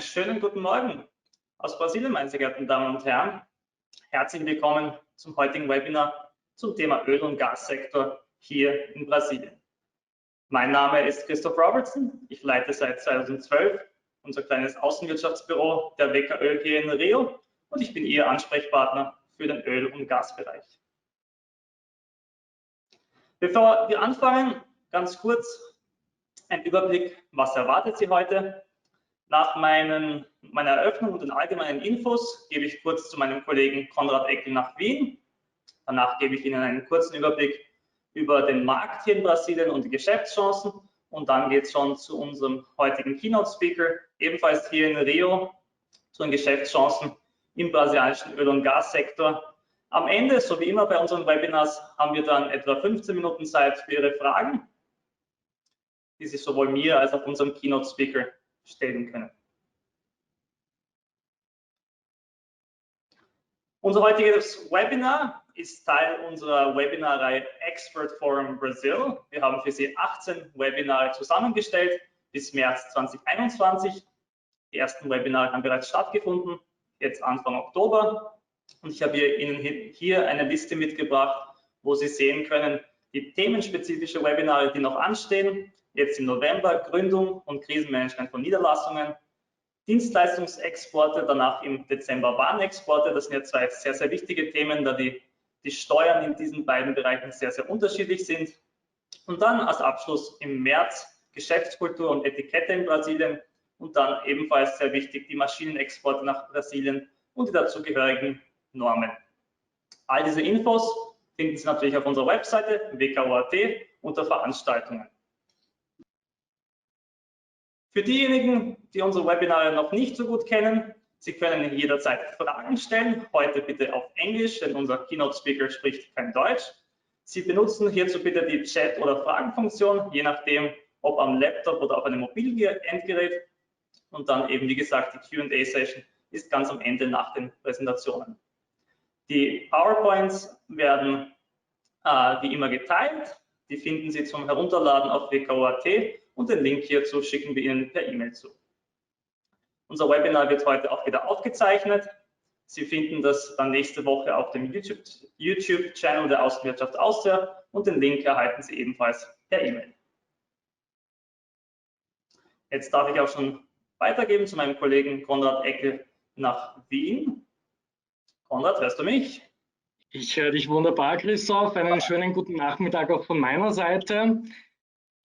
Einen schönen guten Morgen aus Brasilien, meine sehr geehrten Damen und Herren. Herzlich willkommen zum heutigen Webinar zum Thema Öl- und Gassektor hier in Brasilien. Mein Name ist Christoph Robertson. Ich leite seit 2012 unser kleines Außenwirtschaftsbüro der WKÖ hier in Rio und ich bin Ihr Ansprechpartner für den Öl- und Gasbereich. Bevor wir anfangen, ganz kurz ein Überblick, was erwartet Sie heute. Nach meiner Eröffnung und den allgemeinen Infos gebe ich kurz zu meinem Kollegen Konrad Eckel nach Wien. Danach gebe ich Ihnen einen kurzen Überblick über den Markt hier in Brasilien und die Geschäftschancen. Und dann geht es schon zu unserem heutigen Keynote-Speaker, ebenfalls hier in Rio, zu den Geschäftschancen im brasilianischen Öl- und Gassektor. Am Ende, so wie immer bei unseren Webinars, haben wir dann etwa 15 Minuten Zeit für Ihre Fragen, die Sie sowohl mir als auch unserem Keynote-Speaker stellen können. Unser heutiges Webinar ist Teil unserer Webinarreihe Expert Forum Brazil. Wir haben für Sie 18 Webinare zusammengestellt bis März 2021. Die ersten Webinare haben bereits stattgefunden, jetzt Anfang Oktober. Und ich habe Ihnen hier eine Liste mitgebracht, wo Sie sehen können, die themenspezifische Webinare, die noch anstehen. Jetzt im November Gründung und Krisenmanagement von Niederlassungen, Dienstleistungsexporte, danach im Dezember Warenexporte. Das sind ja zwei sehr, sehr wichtige Themen, da die Steuern in diesen beiden Bereichen sehr, sehr unterschiedlich sind. Und dann als Abschluss im März Geschäftskultur und Etikette in Brasilien und dann ebenfalls sehr wichtig die Maschinenexporte nach Brasilien und die dazugehörigen Normen. All diese Infos finden Sie natürlich auf unserer Webseite wko.at unter Veranstaltungen. Für diejenigen, die unsere Webinare noch nicht so gut kennen, Sie können jederzeit Fragen stellen, heute bitte auf Englisch, denn unser Keynote-Speaker spricht kein Deutsch. Sie benutzen hierzu bitte die Chat- oder Fragenfunktion, je nachdem, ob am Laptop oder auf einem Mobilendgerät. Und dann eben, wie gesagt, die Q&A-Session ist ganz am Ende nach den Präsentationen. Die PowerPoints werden wie immer geteilt. Die finden Sie zum Herunterladen auf wko.at und den Link hierzu schicken wir Ihnen per E-Mail zu. Unser Webinar wird heute auch wieder aufgezeichnet. Sie finden das dann nächste Woche auf dem YouTube-Channel der Außenwirtschaft Austria und den Link erhalten Sie ebenfalls per E-Mail. Jetzt darf ich auch schon weitergeben zu meinem Kollegen Konrad Eckel nach Wien. Konrad, hörst du mich? Ich höre dich wunderbar, Christoph. Einen schönen guten Nachmittag auch von meiner Seite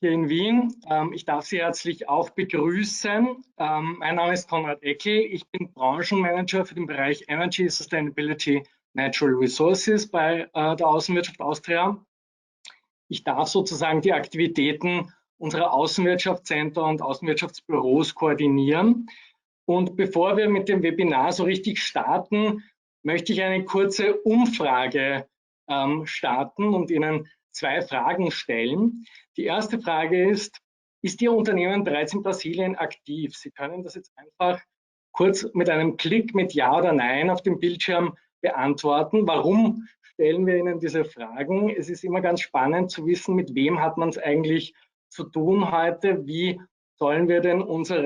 hier in Wien. Ich darf Sie herzlich auch begrüßen. Mein Name ist Konrad Eckel. Ich bin Branchenmanager für den Bereich Energy, Sustainability, Natural Resources bei der Außenwirtschaft Austria. Ich darf sozusagen die Aktivitäten unserer Außenwirtschaftscenter und Außenwirtschaftsbüros koordinieren. Und bevor wir mit dem Webinar so richtig starten, möchte ich eine kurze Umfrage starten und Ihnen zwei Fragen stellen. Die erste Frage ist Ihr Unternehmen bereits in Brasilien aktiv? Sie können das jetzt einfach kurz mit einem Klick mit Ja oder Nein auf dem Bildschirm beantworten. Warum stellen wir Ihnen diese Fragen? Es ist immer ganz spannend zu wissen, mit wem hat man es eigentlich zu tun heute? Wie sollen wir denn unser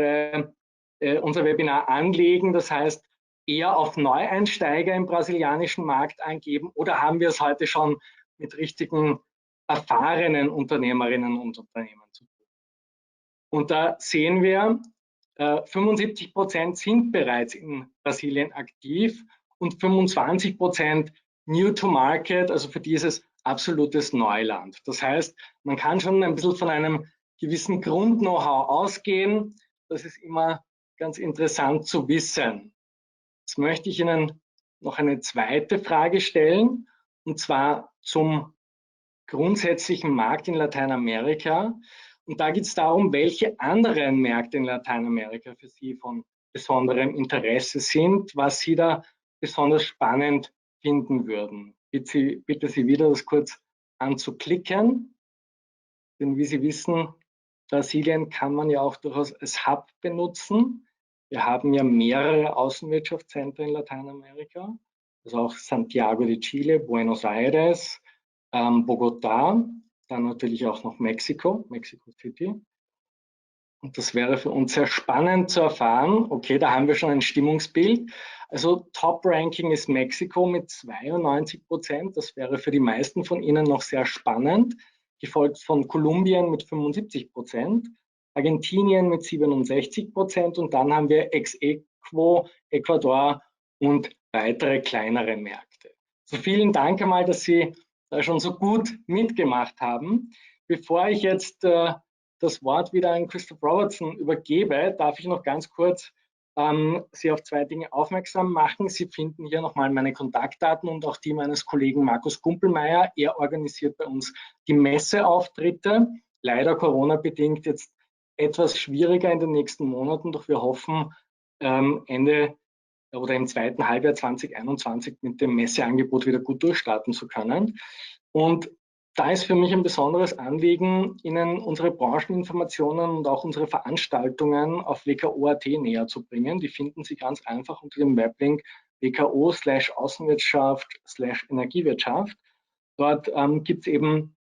Webinar anlegen? Das heißt, eher auf Neueinsteiger im brasilianischen Markt eingeben oder haben wir es heute schon mit richtigen erfahrenen Unternehmerinnen und Unternehmen zu tun? Und da sehen wir, 75% sind bereits in Brasilien aktiv und 25% new to market, also für dieses absolutes Neuland. Das heißt, man kann schon ein bisschen von einem gewissen Grund-Know-how ausgehen. Das ist immer ganz interessant zu wissen. Jetzt möchte ich Ihnen noch eine zweite Frage stellen, und zwar zum grundsätzlichen Markt in Lateinamerika. Und da geht es darum, welche anderen Märkte in Lateinamerika für Sie von besonderem Interesse sind, was Sie da besonders spannend finden würden. Bitte Sie wieder das kurz anzuklicken, denn wie Sie wissen, Brasilien kann man ja auch durchaus als Hub benutzen. Wir haben ja mehrere Außenwirtschaftszentren in Lateinamerika, also auch Santiago de Chile, Buenos Aires, Bogotá, dann natürlich auch noch Mexiko City. Und das wäre für uns sehr spannend zu erfahren. Okay, da haben wir schon ein Stimmungsbild. Also Top-Ranking ist Mexiko mit 92%. Das wäre für die meisten von Ihnen noch sehr spannend. Gefolgt von Kolumbien mit 75%, Argentinien mit 67% und dann haben wir ex aequo Ecuador und weitere kleinere Märkte. So, vielen Dank einmal, dass Sie da schon so gut mitgemacht haben. Bevor ich jetzt das Wort wieder an Christoph Robertson übergebe, darf ich noch ganz kurz Sie auf zwei Dinge aufmerksam machen. Sie finden hier nochmal meine Kontaktdaten und auch die meines Kollegen Markus Gumpelmeier. Er organisiert bei uns die Messeauftritte. Leider Corona-bedingt jetzt etwas schwieriger in den nächsten Monaten, doch wir hoffen, Ende oder im zweiten Halbjahr 2021 mit dem Messeangebot wieder gut durchstarten zu können. Und da ist für mich ein besonderes Anliegen, Ihnen unsere Brancheninformationen und auch unsere Veranstaltungen auf wko.at näher zu bringen. Die finden Sie ganz einfach unter dem Weblink wko/Außenwirtschaft/Energiewirtschaft. Dort gibt es eben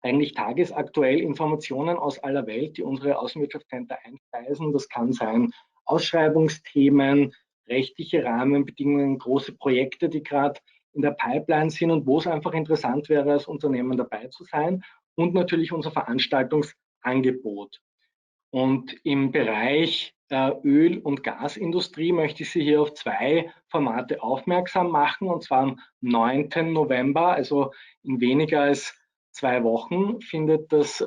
eigentlich tagesaktuell Informationen aus aller Welt, die unsere Außenwirtschaftscenter einspeisen. Das kann sein Ausschreibungsthemen, rechtliche Rahmenbedingungen, große Projekte, die gerade in der Pipeline sind und wo es einfach interessant wäre, als Unternehmen dabei zu sein und natürlich unser Veranstaltungsangebot. Und im Bereich Öl- und Gasindustrie möchte ich Sie hier auf zwei Formate aufmerksam machen, und zwar am 9. November, also in weniger als 2 Wochen, findet das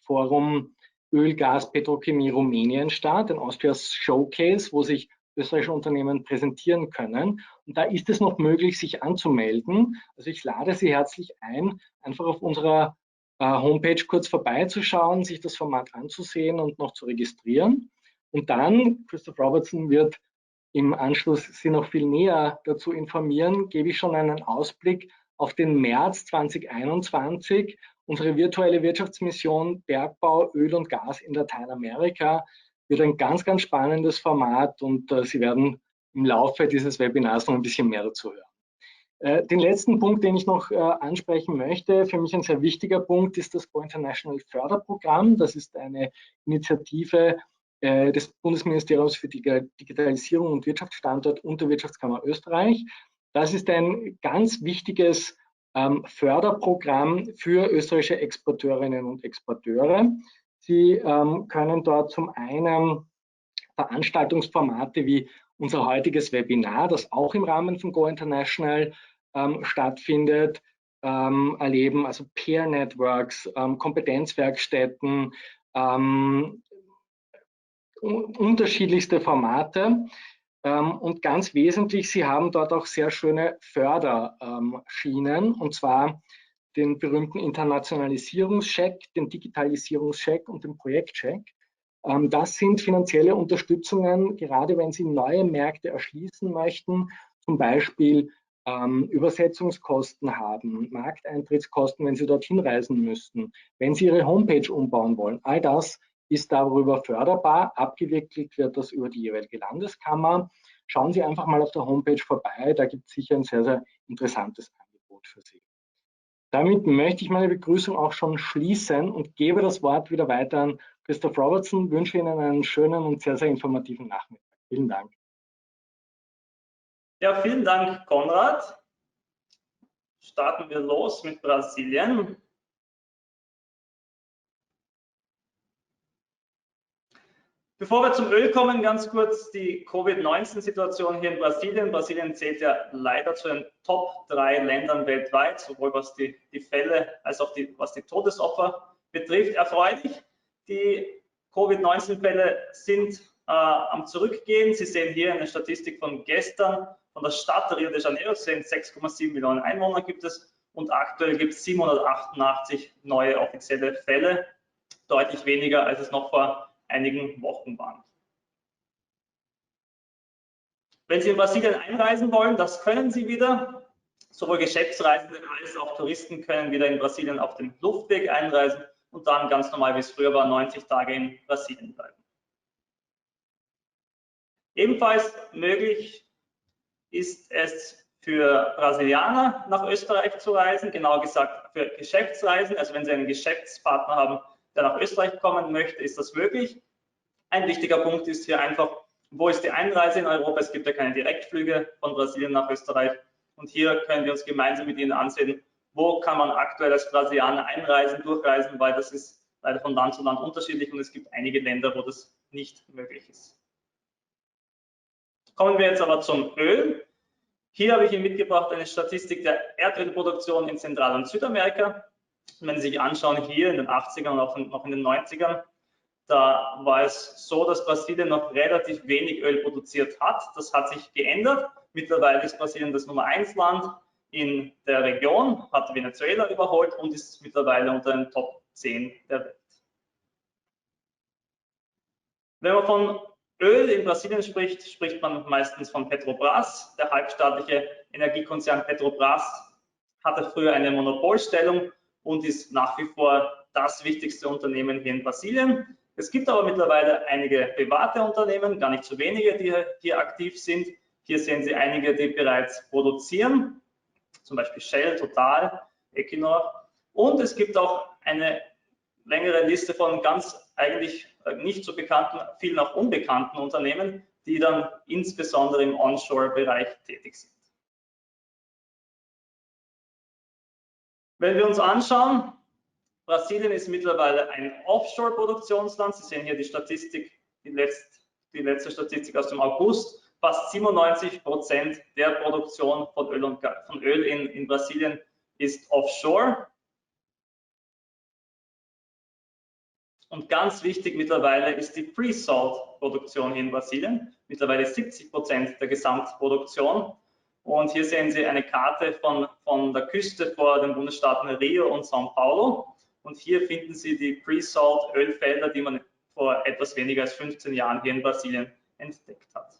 Forum Öl, Gas, Petrochemie Rumänien statt, ein Austrias Showcase, wo sich österreichische Unternehmen präsentieren können. Und da ist es noch möglich, sich anzumelden. Also ich lade Sie herzlich ein, einfach auf unserer Homepage kurz vorbeizuschauen, sich das Format anzusehen und noch zu registrieren. Und dann, Christoph Robertson wird im Anschluss Sie noch viel näher dazu informieren, gebe ich schon einen Ausblick auf den März 2021. Unsere virtuelle Wirtschaftsmission Bergbau, Öl und Gas in Lateinamerika wird ein ganz, ganz spannendes Format und Sie werden im Laufe dieses Webinars noch ein bisschen mehr dazu hören. Den letzten Punkt, den ich noch ansprechen möchte, für mich ein sehr wichtiger Punkt, ist das Go International Förderprogramm. Das ist eine Initiative des Bundesministeriums für Digitalisierung und Wirtschaftsstandort und der Wirtschaftskammer Österreich. Das ist ein ganz wichtiges Förderprogramm für österreichische Exporteurinnen und Exporteure. Sie können dort zum einen Veranstaltungsformate wie unser heutiges Webinar, das auch im Rahmen von Go International stattfindet, erleben, also Peer Networks, Kompetenzwerkstätten, unterschiedlichste Formate. Und ganz wesentlich, Sie haben dort auch sehr schöne Förderschienen, und zwar den berühmten Internationalisierungscheck, den Digitalisierungscheck und den Projektcheck. Das sind finanzielle Unterstützungen, gerade wenn Sie neue Märkte erschließen möchten, zum Beispiel Übersetzungskosten haben, Markteintrittskosten, wenn Sie dorthin reisen müssten, wenn Sie Ihre Homepage umbauen wollen. All das ist darüber förderbar. Abgewickelt wird das über die jeweilige Landeskammer. Schauen Sie einfach mal auf der Homepage vorbei. Da gibt es sicher ein sehr, sehr interessantes Angebot für Sie. Damit möchte ich meine Begrüßung auch schon schließen und gebe das Wort wieder weiter an Christoph Robertson. Ich wünsche Ihnen einen schönen und sehr, sehr informativen Nachmittag. Vielen Dank. Ja, vielen Dank, Konrad. Starten wir los mit Brasilien. Bevor wir zum Öl kommen, ganz kurz die Covid-19-Situation hier in Brasilien. Brasilien zählt ja leider zu den Top 3 Ländern weltweit, sowohl was die Fälle als auch was die Todesopfer betrifft. Erfreulich, die Covid-19-Fälle sind am Zurückgehen. Sie sehen hier eine Statistik von gestern von der Stadt Rio de Janeiro. Sie sehen, 6,7 Millionen Einwohner gibt es und aktuell gibt es 788 neue offizielle Fälle, deutlich weniger als es noch vor einigen Wochen waren. Wenn Sie in Brasilien einreisen wollen, das können Sie wieder. Sowohl Geschäftsreisende als auch Touristen können wieder in Brasilien auf dem Luftweg einreisen und dann ganz normal, wie es früher war, 90 Tage in Brasilien bleiben. Ebenfalls möglich ist es für Brasilianer nach Österreich zu reisen, genauer gesagt für Geschäftsreisen. Also wenn Sie einen Geschäftspartner haben, der nach Österreich kommen möchte, ist das möglich. Ein wichtiger Punkt ist hier einfach, wo ist die Einreise in Europa? Es gibt ja keine Direktflüge von Brasilien nach Österreich. Und hier können wir uns gemeinsam mit Ihnen ansehen, wo kann man aktuell als Brasilianer einreisen, durchreisen, weil das ist leider von Land zu Land unterschiedlich und es gibt einige Länder, wo das nicht möglich ist. Kommen wir jetzt aber zum Öl. Hier habe ich Ihnen mitgebracht eine Statistik der Erdölproduktion in Zentral- und Südamerika. Wenn Sie sich anschauen, hier in den 80ern und auch noch in den 90ern, da war es so, dass Brasilien noch relativ wenig Öl produziert hat. Das hat sich geändert. Mittlerweile ist Brasilien das Nummer 1 Land in der Region, hat Venezuela überholt und ist mittlerweile unter den Top 10 der Welt. Wenn man von Öl in Brasilien spricht, spricht man meistens von Petrobras. Der halbstaatliche Energiekonzern Petrobras hatte früher eine Monopolstellung und ist nach wie vor das wichtigste Unternehmen hier in Brasilien. Es gibt aber mittlerweile einige private Unternehmen, gar nicht so wenige, die hier aktiv sind. Hier sehen Sie einige, die bereits produzieren, zum Beispiel Shell, Total, Equinor. Und es gibt auch eine längere Liste von ganz eigentlich nicht so bekannten, vielen auch unbekannten Unternehmen, die dann insbesondere im Onshore-Bereich tätig sind. Wenn wir uns anschauen, Brasilien ist mittlerweile ein Offshore-Produktionsland. Sie sehen hier die Statistik, die letzte Statistik aus dem August. Fast 97% der Produktion von Öl in Brasilien ist offshore. Und ganz wichtig mittlerweile ist die Pre-Salt-Produktion hier in Brasilien. Mittlerweile 70% der Gesamtproduktion. Und hier sehen Sie eine Karte von der Küste vor den Bundesstaaten Rio und São Paulo. Und hier finden Sie die Pre-Salt-Ölfelder, die man vor etwas weniger als 15 Jahren hier in Brasilien entdeckt hat.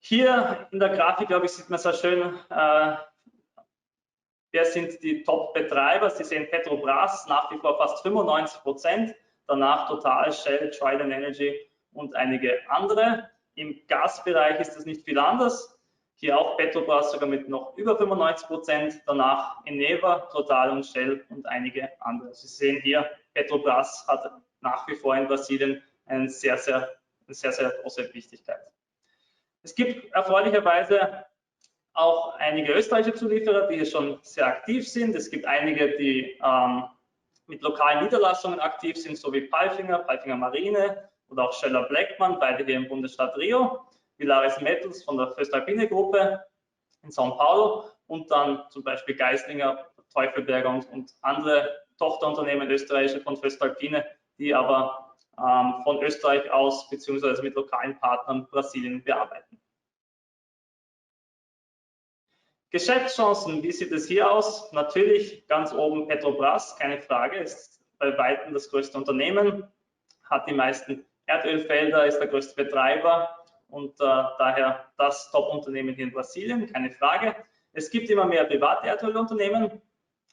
Hier in der Grafik, glaube ich, sieht man sehr schön, wer sind die Top-Betreiber. Sie sehen Petrobras, nach wie vor fast 95%, danach Total, Shell, Trident Energy und einige andere. Im Gasbereich ist das nicht viel anders. Hier auch Petrobras sogar mit noch über 95%, danach Eneva, Total und Shell und einige andere. Sie sehen hier, Petrobras hat nach wie vor in Brasilien eine sehr, sehr große Wichtigkeit. Es gibt erfreulicherweise auch einige österreichische Zulieferer, die hier schon sehr aktiv sind. Es gibt einige, die mit lokalen Niederlassungen aktiv sind, so wie Palfinger Marine oder auch Scheller Blackman, beide hier im Bundesstaat Rio, Villares Metals von der Voestalpine Gruppe in São Paulo und dann zum Beispiel Geislinger, Teufelberger und andere Tochterunternehmen österreichische von Voestalpine, die aber von Österreich aus bzw. mit lokalen Partnern Brasilien bearbeiten. Geschäftschancen, wie sieht es hier aus? Natürlich ganz oben Petrobras, keine Frage, ist bei weitem das größte Unternehmen, hat die meisten Erdölfelder, ist der größte Betreiber und daher das Top-Unternehmen hier in Brasilien, keine Frage. Es gibt immer mehr private Erdölunternehmen,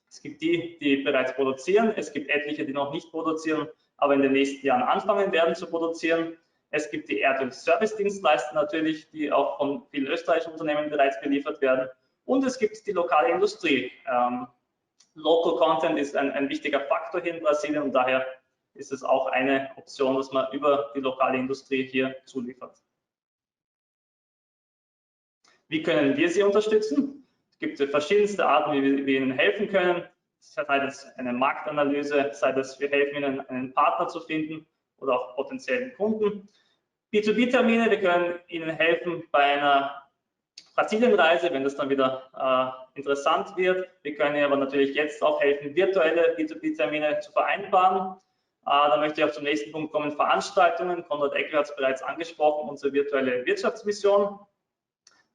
es gibt die, die bereits produzieren, es gibt etliche, die noch nicht produzieren, aber in den nächsten Jahren anfangen werden zu produzieren. Es gibt die Erdöl-Service-Dienstleister natürlich, die auch von vielen österreichischen Unternehmen bereits beliefert werden. Und es gibt die lokale Industrie. Local Content ist ein wichtiger Faktor hier in Brasilien und daher ist es auch eine Option, dass man über die lokale Industrie hier zuliefert. Wie können wir Sie unterstützen? Es gibt verschiedenste Arten, wie wir Ihnen helfen können. Sei das eine Marktanalyse, sei das wir helfen Ihnen, einen Partner zu finden oder auch potenziellen Kunden. B2B-Termine, wir können Ihnen helfen bei einer Brasilienreise, wenn das dann wieder interessant wird. Wir können Ihnen aber natürlich jetzt auch helfen, virtuelle B2B-Termine zu vereinbaren. Da möchte ich auch zum nächsten Punkt kommen, Veranstaltungen. Konrad Eckel hat es bereits angesprochen, unsere virtuelle Wirtschaftsmission.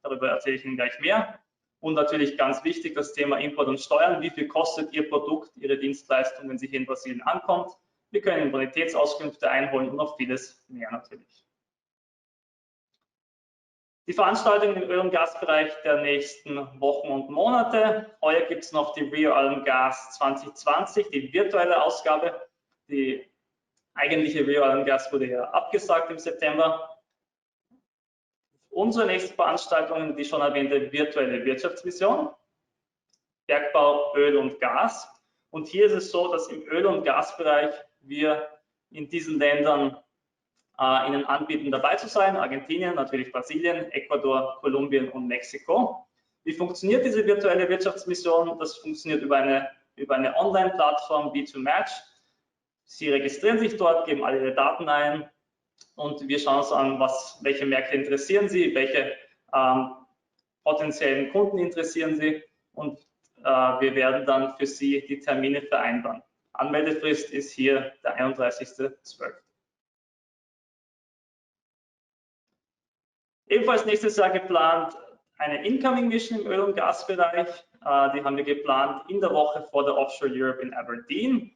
Darüber erzähle ich Ihnen gleich mehr. Und natürlich ganz wichtig, das Thema Import und Steuern. Wie viel kostet Ihr Produkt, Ihre Dienstleistung, wenn sie hier in Brasilien ankommt? Wir können Ihnen Bonitätsauskünfte einholen und noch vieles mehr natürlich. Die Veranstaltungen im Öl- und Gasbereich der nächsten Wochen und Monate. Heuer gibt es noch die Rio Gas 2020, die virtuelle Ausgabe. Die eigentliche Rio Gas wurde ja abgesagt im September. Unsere nächsten Veranstaltungen, die schon erwähnte virtuelle Wirtschaftsmission, Bergbau, Öl und Gas. Und hier ist es so, dass im Öl- und Gasbereich wir in diesen Ländern Ihnen anbieten, dabei zu sein. Argentinien, natürlich Brasilien, Ecuador, Kolumbien und Mexiko. Wie funktioniert diese virtuelle Wirtschaftsmission? Das funktioniert über eine Online-Plattform B2Match. Sie registrieren sich dort, geben alle Ihre Daten ein und wir schauen uns an, welche Märkte interessieren Sie, welche potenziellen Kunden interessieren Sie und wir werden dann für Sie die Termine vereinbaren. Anmeldefrist ist hier der 31.12. Ebenfalls nächstes Jahr geplant eine Incoming Mission im Öl- und Gasbereich. Die haben wir geplant in der Woche vor der Offshore Europe in Aberdeen.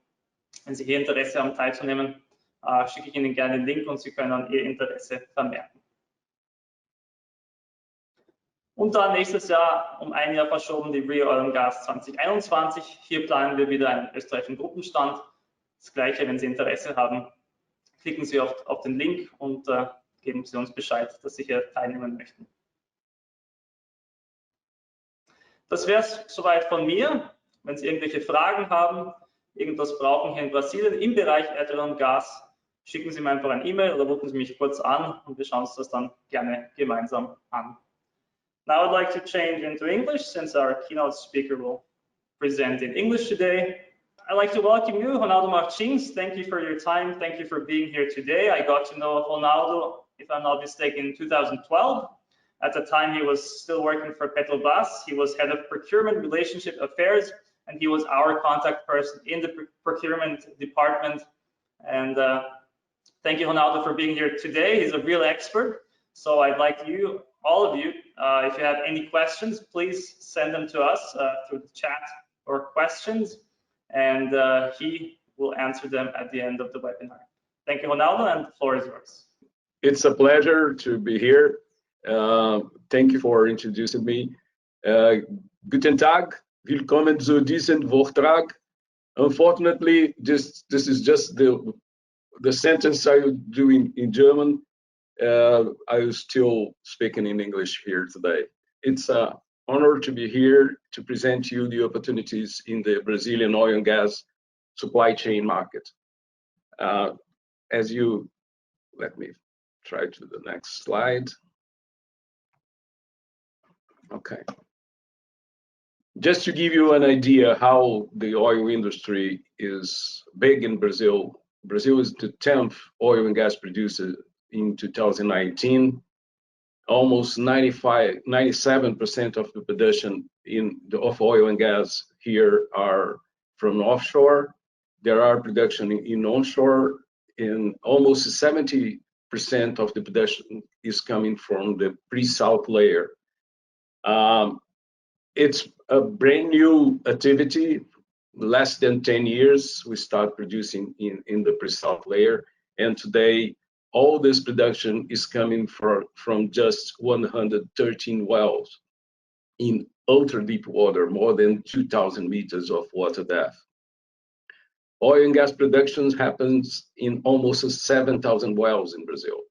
Wenn Sie hier Interesse haben, teilzunehmen, schicke ich Ihnen gerne den Link und Sie können dann Ihr Interesse vermerken. Und dann nächstes Jahr um ein Jahr verschoben die Rio Oil & Gas 2021. Hier planen wir wieder einen österreichischen Gruppenstand. Das gleiche, wenn Sie Interesse haben, klicken Sie auf den Link und geben Sie uns Bescheid, dass Sie hier teilnehmen möchten. Das wäre es soweit von mir. Wenn Sie irgendwelche Fragen haben, irgendwas brauchen hier in Brasilien im Bereich Erdöl und Gas, schicken Sie mir einfach ein E-Mail oder rufen Sie mich kurz an und wir schauen uns das dann gerne gemeinsam an. Now I'd like to change into English since our keynote speaker will present in English today. I'd like to welcome you, Ronaldo Martins. Thank you for your time. Thank you for being here today. I got to know Ronaldo, if I'm not mistaken, in 2012. At the time, he was still working for Petrobras. He was head of procurement relationship affairs, and he was our contact person in the procurement department. And thank you, Ronaldo, for being here today. He's a real expert. So I'd like you, all of you, if you have any questions, please send them to us through the chat or questions, and he will answer them at the end of the webinar. Thank you, Ronaldo, and the floor is yours. It's a pleasure to be here. Thank you for introducing me. Guten Tag, willkommen zu diesem Vortrag. Unfortunately, this is just the sentence I would do in German. I was still speaking in English here today. It's an honor to be here to present you the opportunities in the Brazilian oil and gas supply chain market. Let me try to the next slide. Okay. Just to give you an idea how the oil industry is big in Brazil. Brazil is the 10th oil and gas producer in 2019. Almost 97% of the production of oil and gas here are from offshore. There are production in onshore, and almost 70% of the production is coming from the pre-salt layer. It's a brand new activity. Less than 10 years, we start producing in the pre-salt layer, and today all this production is coming from just 113 wells in ultra deep water, more than 2,000 meters of water depth. Oil and gas production happens in almost 7,000 wells in Brazil,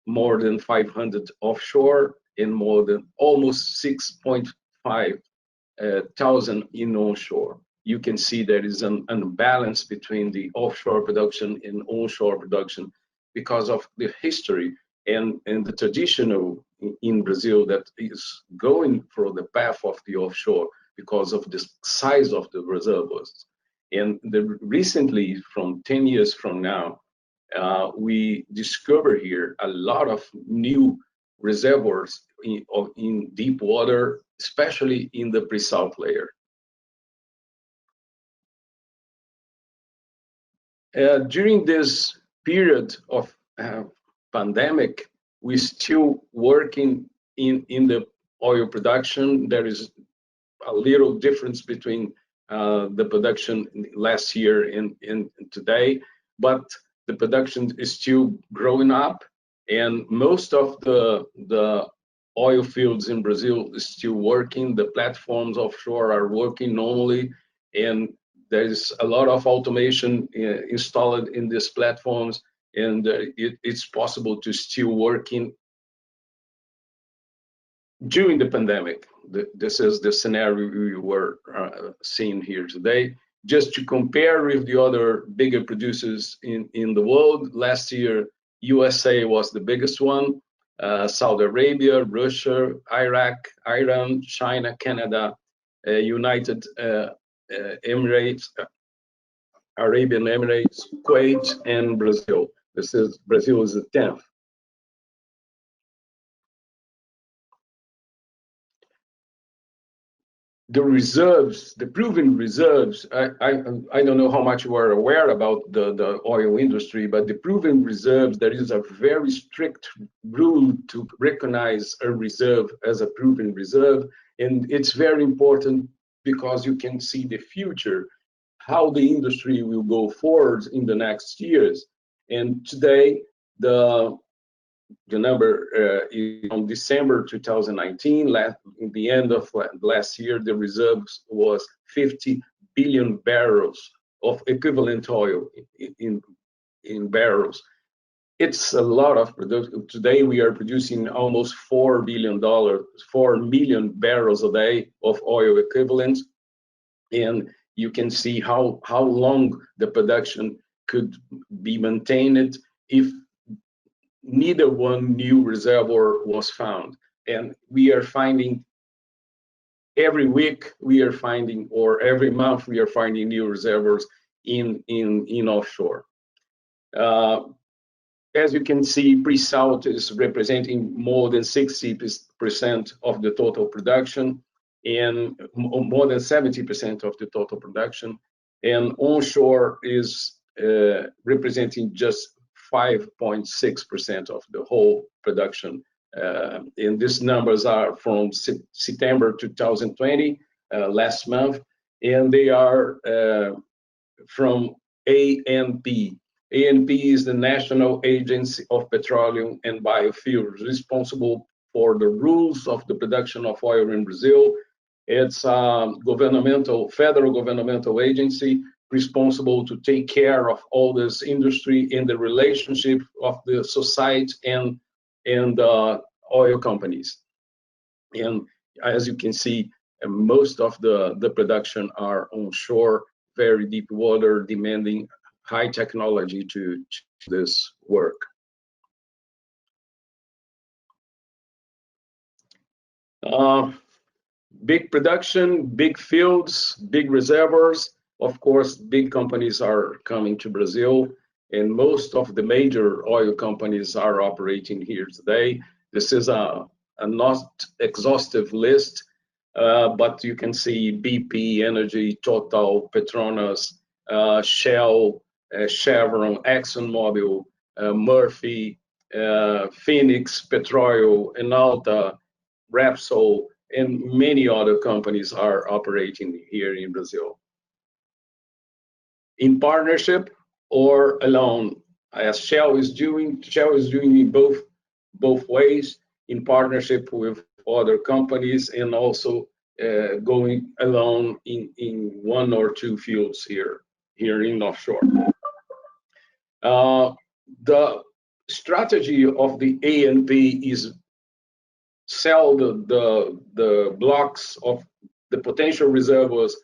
more than 500 offshore, and more than almost 6,500 in onshore. You can see there is an imbalance between the offshore production and onshore production because of the history and the traditional in Brazil that is going for the path of the offshore because of the size of the reservoirs. And recently, from 10 years from now, we discover here a lot of new reservoirs in deep water, especially in the pre-salt layer. During this period of pandemic, we're still working in the oil production. There is a little difference between the production last year and today, but the production is still growing up, and most of the oil fields in Brazil is still working. The platforms offshore are working normally, and there is a lot of automation installed in these platforms, and it's possible to still working during the pandemic. This is the scenario we were seeing here today. just to compare with the other bigger producers in the world, last year, USA was the biggest one, Saudi Arabia, Russia, Iraq, Iran, China, Canada, United Emirates, Arabian Emirates, Kuwait, and Brazil. Brazil is the 10th. The reserves, the proven reserves, I don't know how much you are aware about the oil industry, but the proven reserves, there is a very strict rule to recognize a reserve as a proven reserve. And it's very important because you can see the future, how the industry will go forward in the next years. And today, the number is on December 2019, in the end of last year, the reserves was 50 billion barrels of equivalent oil in barrels. It's a lot of production. Today we are producing almost $4 million barrels a day of oil equivalent. And you can see how long the production could be maintained if neither one new reservoir was found. And we are finding every week, or every month, we are finding new reservoirs in offshore. As you can see, pre-salt is representing more than 60% of the total production, and more than 70% of the total production. And onshore is representing just 5.6% of the whole production. And these numbers are from September 2020, last month, and they are from ANP. ANP is the National Agency of Petroleum and Biofuels, responsible for the rules of the production of oil in Brazil. It's a federal governmental agency responsible to take care of all this industry in the relationship of the society and oil companies. And as you can see, most of the production are onshore, very deep water, demanding high technology to this work. Big production, big fields, big reservoirs. Of course, big companies are coming to Brazil, and most of the major oil companies are operating here today. This is a not exhaustive list, but you can see BP, Energy, Total, Petronas, Shell, Chevron, ExxonMobil, Murphy, Phoenix Petroleum, Enalta, Repsol, and many other companies are operating here in Brazil. In partnership or alone, as Shell is doing in both ways, in partnership with other companies, and also going alone in one or two fields here in offshore. The strategy of the ANP is sell the blocks of the potential reservoirs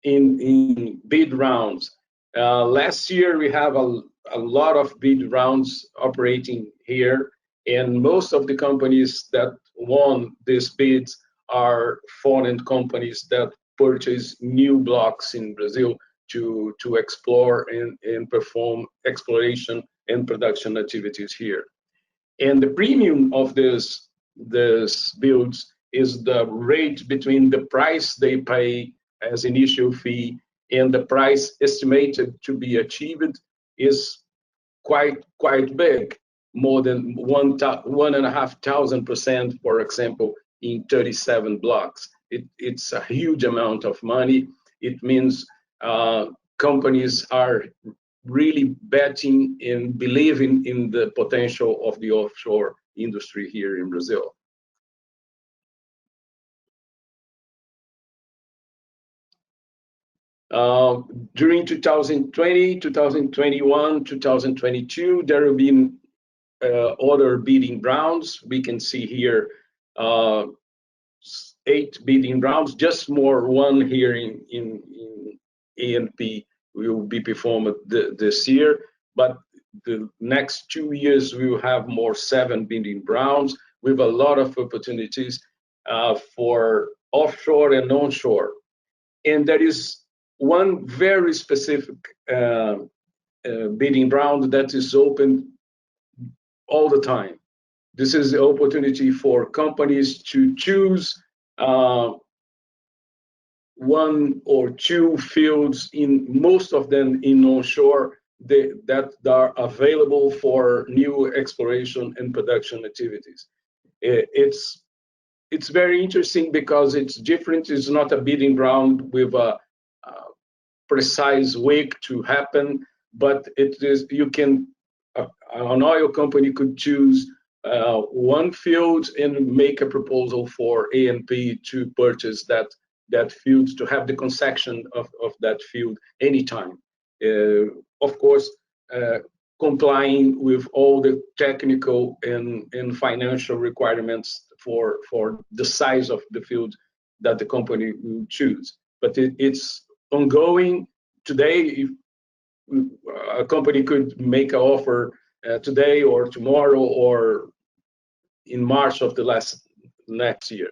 in bid rounds. Last year we have a lot of bid rounds operating here, and most of the companies that won these bids are foreign companies that purchase new blocks in Brazil to explore and perform exploration and production activities here. And the premium of this builds is the rate between the price they pay as initial fee and the price estimated to be achieved is quite big, more than 1,500%, for example, in 37 blocks. It's a huge amount of money. It means companies are really betting and believing in the potential of the offshore industry here in Brazil. During 2020, 2021, 2022, there have been other bidding rounds. We can see here 8 bidding rounds, just more one here in E&P will be performed this year, but the next 2 years we will have more 7 bidding rounds with a lot of opportunities for offshore and onshore. And there is one very specific bidding round that is open all the time. This is the opportunity for companies to choose one or two fields, in most of them in onshore, that are available for new exploration and production activities. It's very interesting because it's different. It's not a bidding round with a precise week to happen, but it is, you can, an oil company could choose one field and make a proposal for A&P to purchase that field, to have the concession of that field anytime. Of course, complying with all the technical and financial requirements for the size of the field that the company will choose. But it's ongoing. Today, if a company could make an offer today or tomorrow or in March of the next year.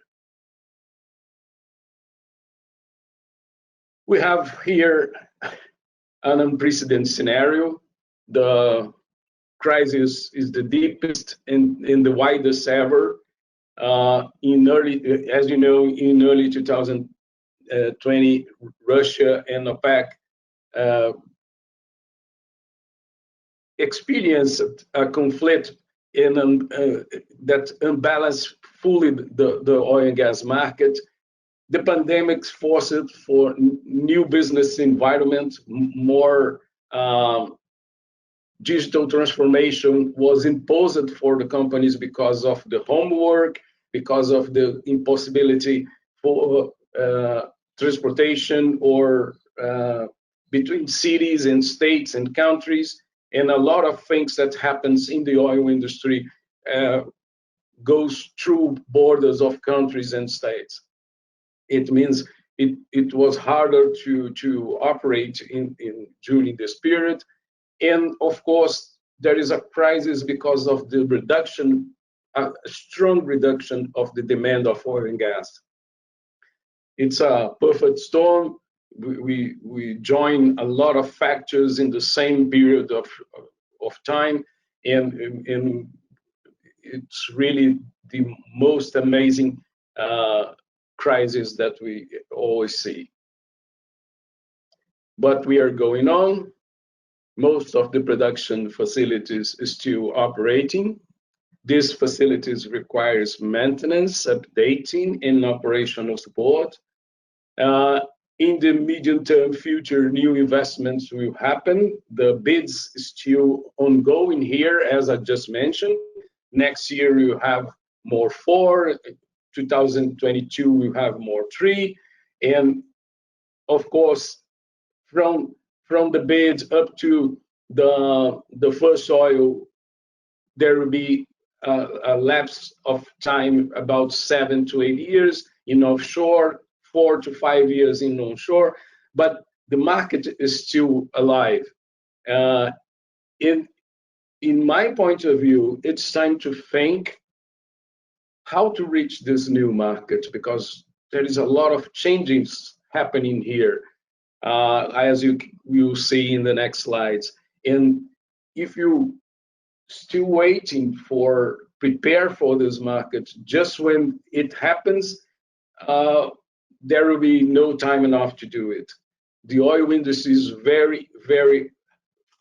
We have here an unprecedented scenario. The crisis is the deepest and the widest ever. As you know, in early 2020, Russia and OPEC experienced a conflict that unbalanced fully the oil and gas market. The pandemic forced it for new business environment, more digital transformation was imposed for the companies because of the homework, because of the impossibility for transportation or between cities and states and countries, and a lot of things that happens in the oil industry goes through borders of countries and states. It means it was harder to operate during this period. And of course, there is a crisis because of the reduction, a strong reduction of the demand of oil and gas. It's a perfect storm. We join a lot of factors in the same period of time, and it's really the most amazing crisis that we always see. But we are going on. Most of the production facilities is still operating. These facilities requires maintenance, updating, and operational support. In the medium-term future, new investments will happen. The bids is still ongoing here, as I just mentioned. Next year, we'll have more 4. 2022, we'll have more 3. And of course, from the bids up to the first oil, there will be a lapse of time about 7 to 8 years in offshore, 4 to 5 years in onshore, but the market is still alive. In my point of view, it's time to think how to reach this new market, because there is a lot of changes happening here, as you will see in the next slides. And if you still waiting for prepare for this market, just when it happens, there will be no time enough to do it. The oil industry is very, very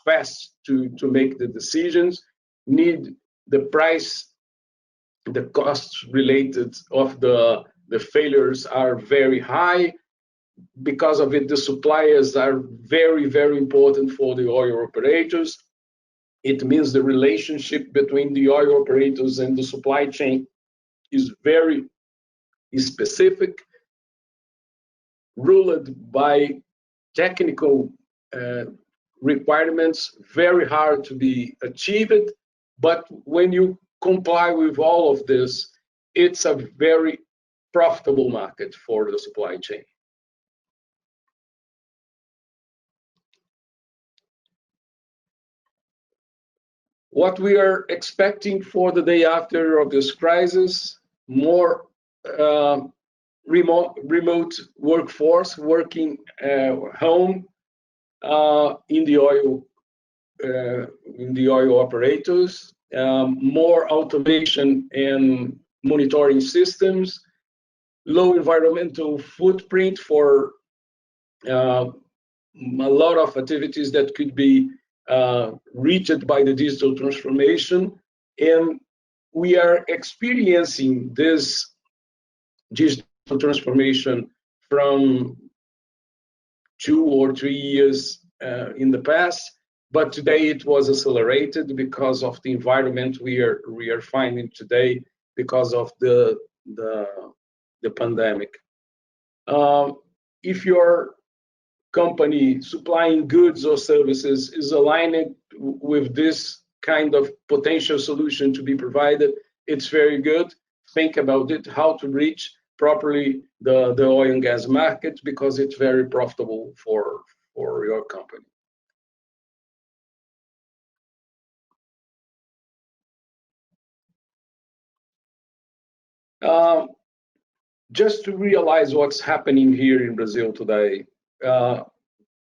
fast to make the decisions, need the price, the costs related of the failures are very high. Because of it, the suppliers are very, very important for the oil operators. It means the relationship between the oil operators and the supply chain is very specific, ruled by technical requirements, very hard to be achieved. But when you comply with all of this, it's a very profitable market for the supply chain. What we are expecting for the day after of this crisis, more remote workforce working home in the oil operators, more automation and monitoring systems, low environmental footprint for a lot of activities that could be reached by the digital transformation. And we are experiencing this digital transformation from 2 or 3 years in the past, but today it was accelerated because of the environment we are finding today because of the pandemic. If your company supplying goods or services is aligned with this kind of potential solution to be provided, it's very good. Think about it, how to reach properly the oil and gas market, because it's very profitable for your company. Just to realize what's happening here in Brazil today,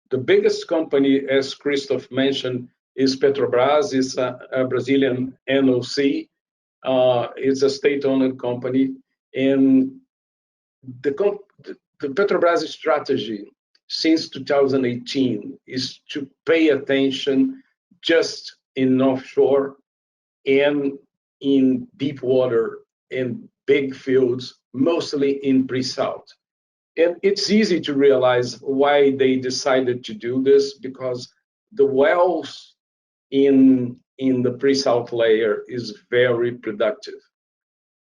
the biggest company, as Christoph mentioned, is Petrobras. It's a Brazilian NOC. It's a state-owned company, and the Petrobras strategy since 2018 is to pay attention just in offshore and in deep water and big fields, mostly in pre-salt. And it's easy to realize why they decided to do this, because the wells in the pre-salt layer is very productive.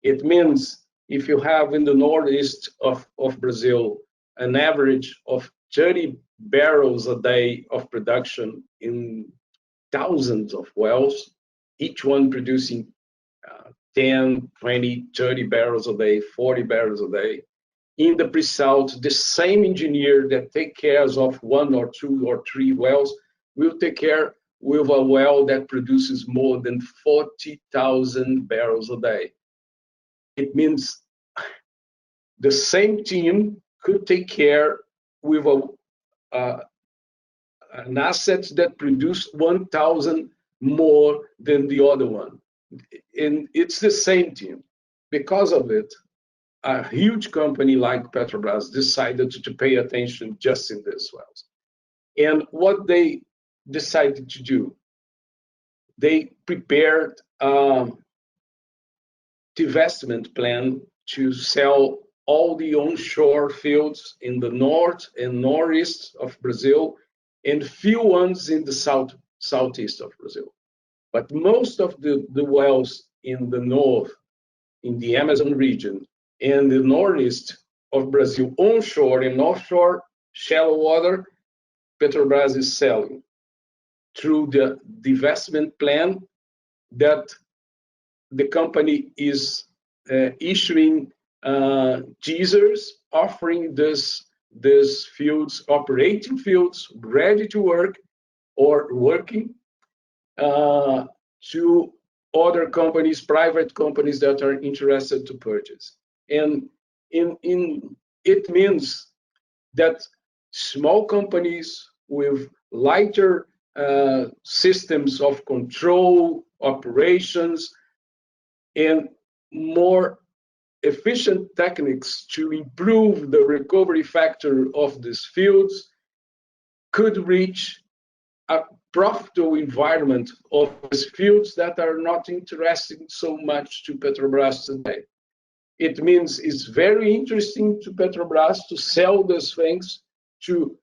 It means if you have in the northeast of Brazil an average of 30 barrels a day of production in thousands of wells, each one producing 10, 20, 30 barrels a day, 40 barrels a day. In the pre-salt, the same engineer that takes care of 1 or 2 or 3 wells will take care with a well that produces more than 40,000 barrels a day. It means the same team could take care with an asset that produced 1,000 more than the other one. And it's the same team. Because of it, a huge company like Petrobras decided to pay attention just in these wells. And what they decided to do, they prepared a divestment plan to sell all the onshore fields in the north and northeast of Brazil and few ones in the southeast of Brazil. But most of the wells in the north, in the Amazon region, and the northeast of Brazil, onshore and offshore shallow water, Petrobras is selling through the divestment plan that the company is issuing teasers offering these fields, operating fields, ready to work or working to other companies, private companies that are interested to purchase. And it means that small companies with lighter systems of control, operations, and more efficient techniques to improve the recovery factor of these fields could reach a profitable environment of these fields that are not interesting so much to Petrobras today. It means it's very interesting to Petrobras to sell those things, to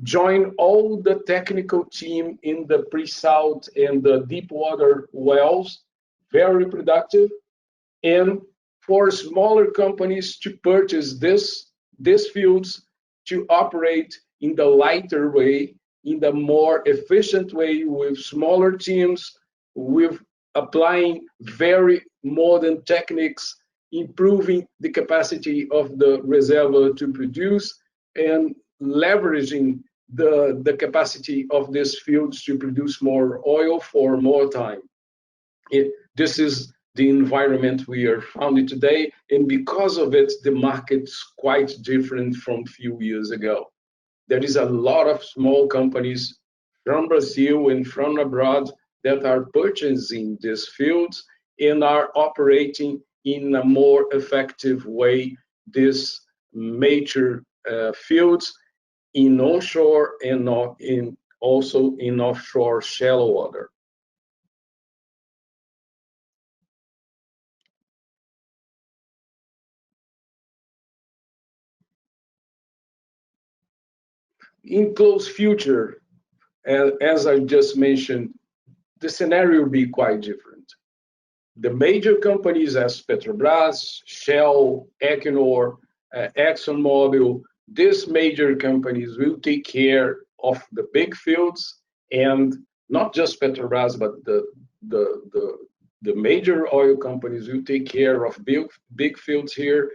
join all the technical team in the pre-salt and the deep water wells, very productive, and for smaller companies to purchase these fields to operate in the lighter way, in the more efficient way, with smaller teams, with applying very modern techniques, improving the capacity of the reservoir to produce, and leveraging the capacity of these fields to produce more oil for more time. This is the environment we are found today, and because of it, the market's quite different from a few years ago. There is a lot of small companies from Brazil and from abroad that are purchasing these fields and are operating in a more effective way these major fields in onshore and also in offshore shallow water. In close future, as I just mentioned, the scenario will be quite different. The major companies as Petrobras, Shell, Equinor, ExxonMobil, these major companies will take care of the big fields, and not just Petrobras, but the major oil companies will take care of big fields here,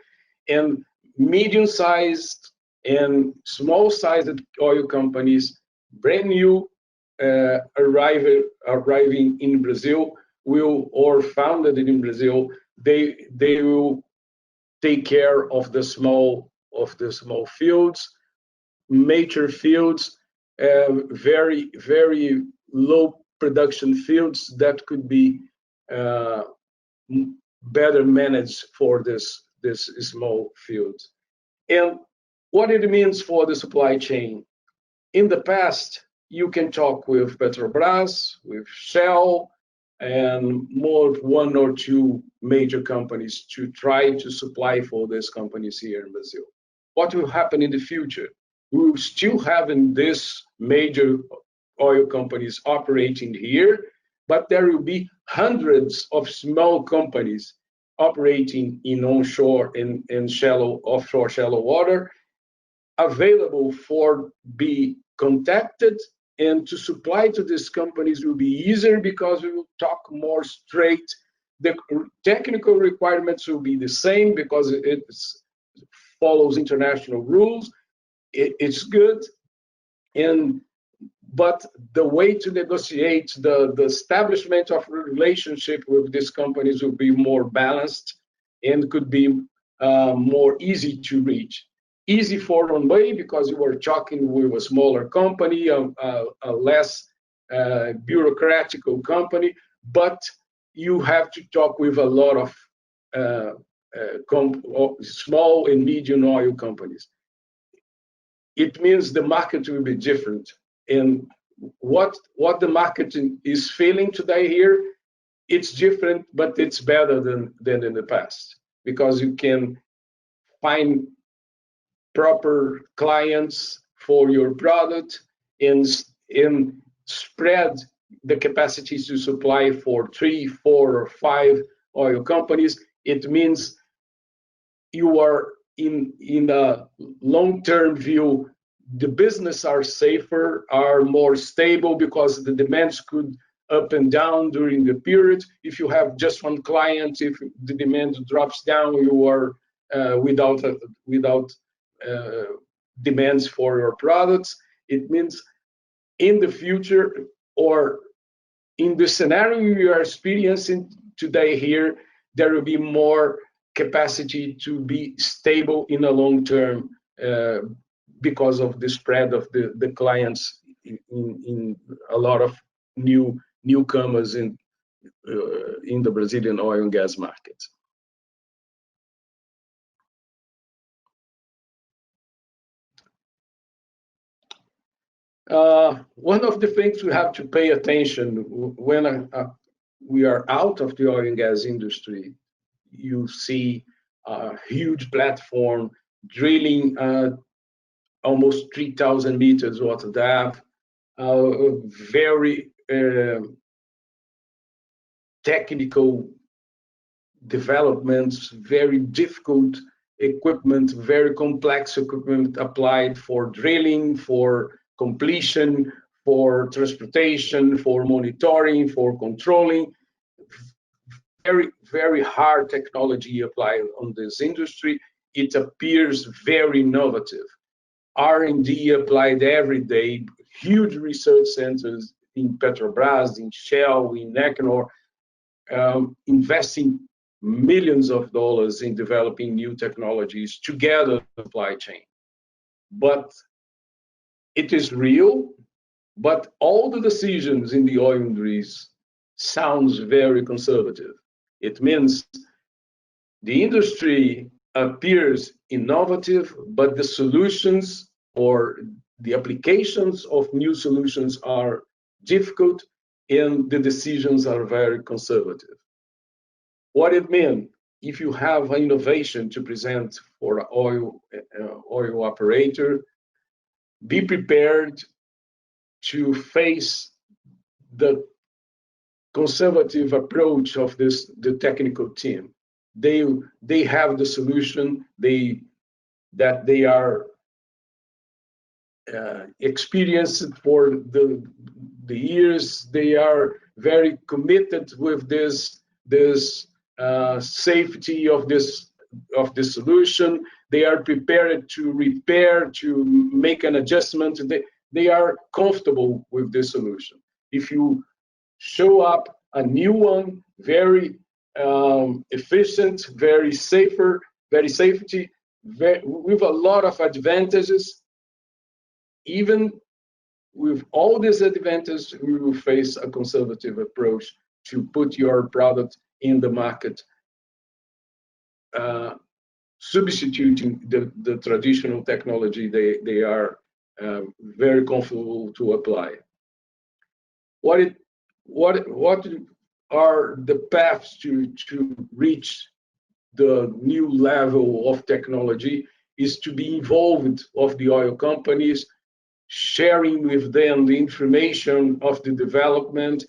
and medium-sized and small-sized oil companies, brand new, arriving in Brazil, or founded in Brazil, they will take care of the small fields, major fields, very low production fields that could be better managed for this small fields. And what it means for the supply chain. In the past, you can talk with Petrobras, with Shell, and one or two major companies to try to supply for these companies here in Brazil. What will happen in the future? We will still have these major oil companies operating here, but there will be hundreds of small companies operating in onshore and offshore shallow water, available for be contacted, and to supply to these companies will be easier because we will talk more straight. The technical requirements will be the same because it follows international rules. It's good, but the way to negotiate the establishment of relationship with these companies will be more balanced and could be more easy to reach. Easy for one way because you are talking with a smaller company, a less bureaucratic company, but you have to talk with a lot of small and medium oil companies. It means the market will be different. And what the market is feeling today here, it's different, but it's better than in the past because you can find proper clients for your product and spread the capacities to supply for 3, 4, or 5 oil companies. It means you are in a long-term view. The business are safer, are more stable because the demands could up and down during the period. If you have just one client, if the demand drops down, you are without demands for your products. It means in the future, or in the scenario we are experiencing today here, there will be more capacity to be stable in the long term because of the spread of the clients in a lot of newcomers in the Brazilian oil and gas market. One of the things we have to pay attention when we are out of the oil and gas industry, you see a huge platform drilling almost 3,000 meters water depth, very technical developments, very difficult equipment, very complex equipment applied for drilling, for completion, for transportation, for monitoring, for controlling. Very hard technology applied on this industry. It appears very innovative. R&D applied every day, huge research centers in Petrobras, in Shell, in Equinor, investing millions of dollars in developing new technologies to gather the supply chain. But it is real, but all the decisions in the oil industry sounds very conservative. It means the industry appears innovative, but the solutions or the applications of new solutions are difficult and the decisions are very conservative. What it means, if you have an innovation to present for an oil operator, be prepared to face the conservative approach of the technical team. They have the solution that they are experienced for the years. They are very committed with this safety of this solution. They are prepared to repair, to make an adjustment. They are comfortable with this solution. If you show up a new one, very efficient, very safety, with a lot of advantages, even with all these advantages, we will face a conservative approach to put your product in the market, substituting the traditional technology they are very comfortable to apply. What are the paths to reach the new level of technology? Is to be involved of the oil companies, sharing with them the information of the development,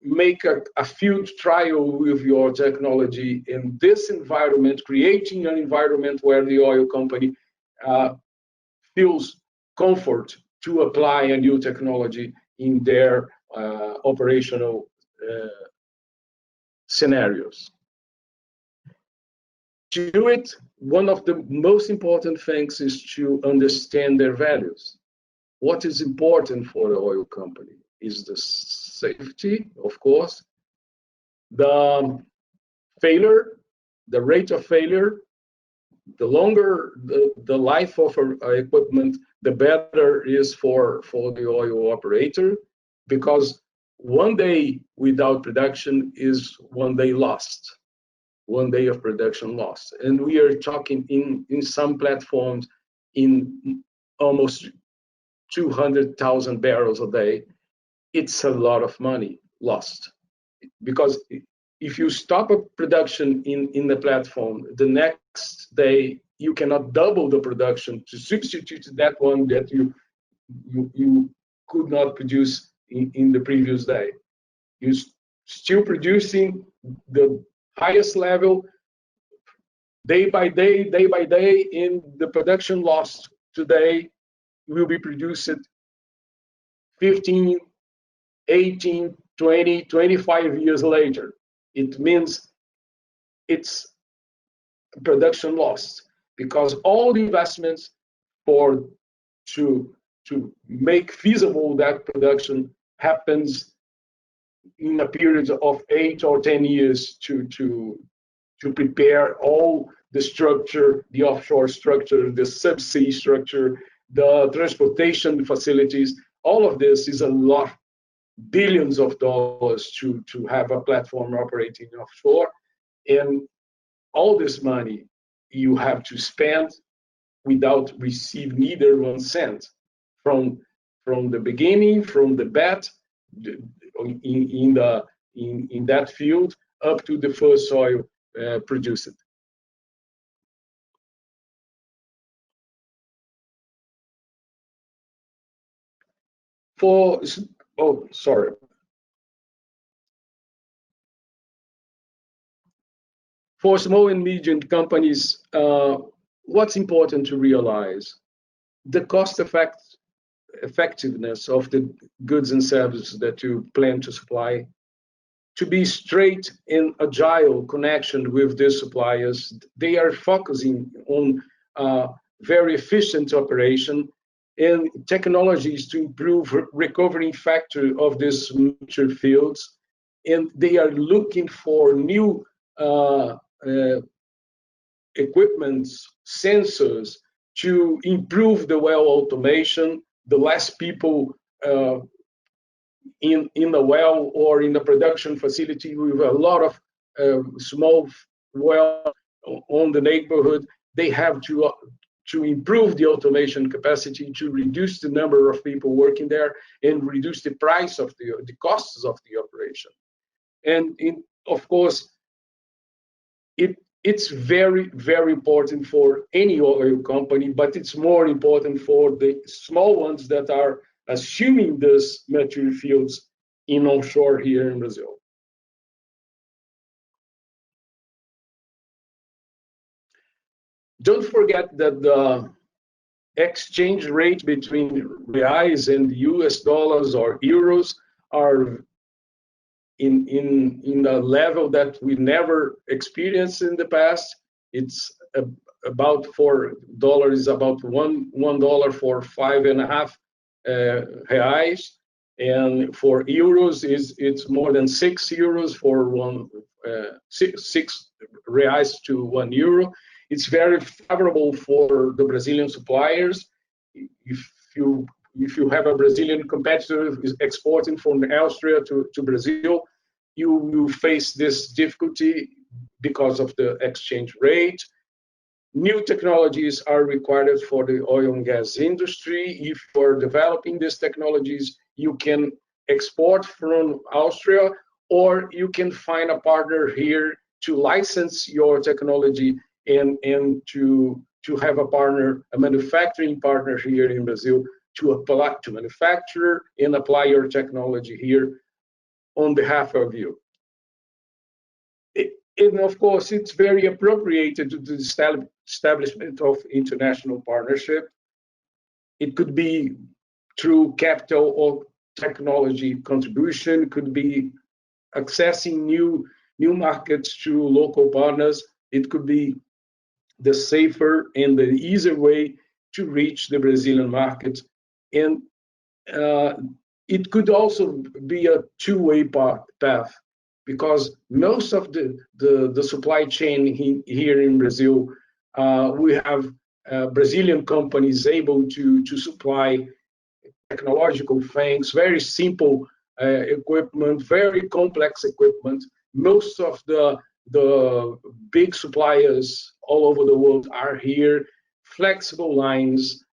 make a field trial with your technology in this environment, creating an environment where the oil company feels comfort to apply a new technology in their operational scenarios. To do it, one of the most important things is to understand their values. What is important for the oil company is the safety, of course, the failure, the rate of failure. The longer the life of equipment, the better it is for the oil operator, because one day without production is one day lost. One day of production lost. And we are talking in some platforms in almost 200,000 barrels a day. It's a lot of money lost. Because if you stop a production in the platform, the next day you cannot double the production to substitute that one that you could not produce in the previous day. You're still producing the highest level day by day, in the production lost today will be produced 15, 18, 20, 25 years later. It means it's production lost, because all the investments to make feasible that production happens in a period of 8 or 10 years to prepare all the structure, the offshore structure, the subsea structure, the transportation facilities. All of this is a lot, billions of dollars to have a platform operating offshore. And all this money you have to spend without receiving neither 1 cent from the beginning, from the bet in that field up to the first oil produced. For small and medium companies, what's important to realize? The cost effectiveness of the goods and services that you plan to supply, to be straight and agile connection with the suppliers. They are focusing on very efficient operation, and technologies to improve recovering factor of these mature fields. And they are looking for new equipments, sensors, to improve the well automation, the less people in the well or in the production facility. We have a lot of small well on the neighborhood. They have to improve the automation capacity, to reduce the number of people working there, and reduce the price of the costs of the operation. And of course, it's very, very important for any oil company, but it's more important for the small ones that are assuming these mature fields in onshore here in Brazil. Don't forget that the exchange rate between reais and US dollars or euros are in a level that we never experienced in the past. It's about $4 is about $1 for 5.5 reais, and for euros it's more than 6 euros for 6 reais to 1 euro. It's very favorable for the Brazilian suppliers. If you have a Brazilian competitor exporting from Austria to Brazil, you will face this difficulty because of the exchange rate. New technologies are required for the oil and gas industry. If you're developing these technologies, you can export from Austria, or you can find a partner here to license your technology and to have a manufacturing partner here in Brazil to manufacture and apply your technology here on behalf of you. And of course, it's very appropriate to the establishment of international partnership. It could be through capital or technology contribution, could be accessing new markets through local partners. It could be the safer and the easier way to reach the Brazilian market. And it could also be a two-way path, because most of the supply chain here in Brazil, we have Brazilian companies able to supply technological things, very simple equipment, very complex equipment. Most of the big suppliers all over the world are here. Flexible lines,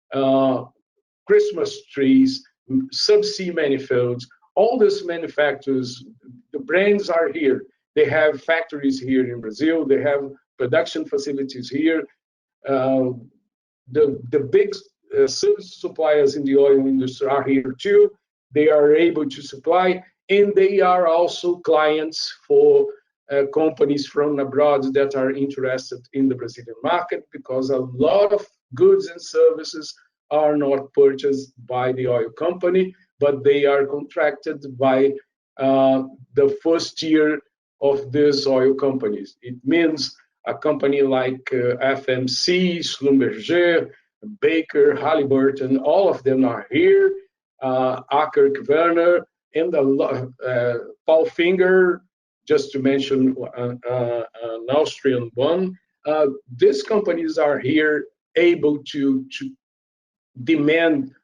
Christmas trees, subsea manifolds, all these manufacturers, the brands are here. They have factories here in Brazil. They have production facilities here. The big service suppliers in the oil industry are here too. They are able to supply, and they are also clients for companies from abroad that are interested in the Brazilian market, because a lot of goods and services are not purchased by the oil company, but they are contracted by the first tier of these oil companies. It means a company like FMC, Schlumberger, Baker, Halliburton, all of them are here. Aker Werner and Paul Finger, just to mention an Austrian one. These companies are here able to demand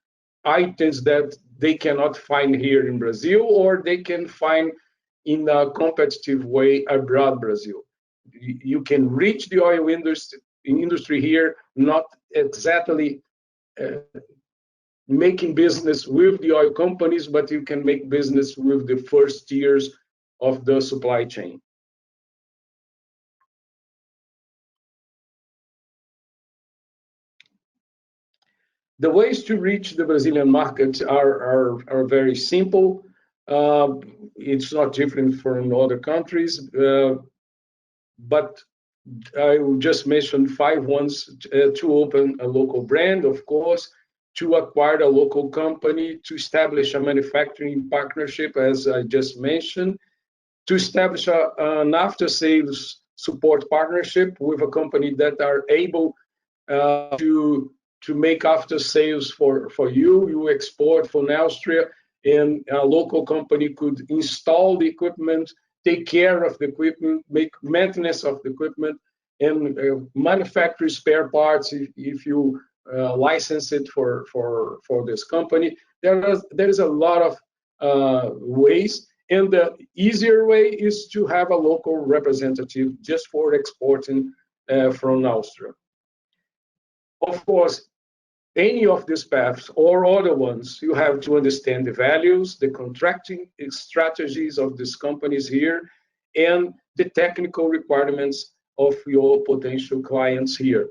items that they cannot find here in Brazil, or they can find in a competitive way abroad Brazil. You can reach the oil industry here, not exactly making business with the oil companies, but you can make business with the first tiers of the supply chain. The ways to reach the Brazilian market are very simple. It's not different from other countries, but I will just mention 5 ones: to open a local brand, of course, to acquire a local company, to establish a manufacturing partnership, as I just mentioned, to establish an after-sales support partnership with a company that are able to make after sales for you. You export from Austria, and a local company could install the equipment, take care of the equipment, make maintenance of the equipment, and manufacture spare parts if you license it for this company. There is a lot of ways, and the easier way is to have a local representative just for exporting from Austria. Of course, any of these paths or other ones, you have to understand the values, the contracting strategies of these companies here, and the technical requirements of your potential clients here.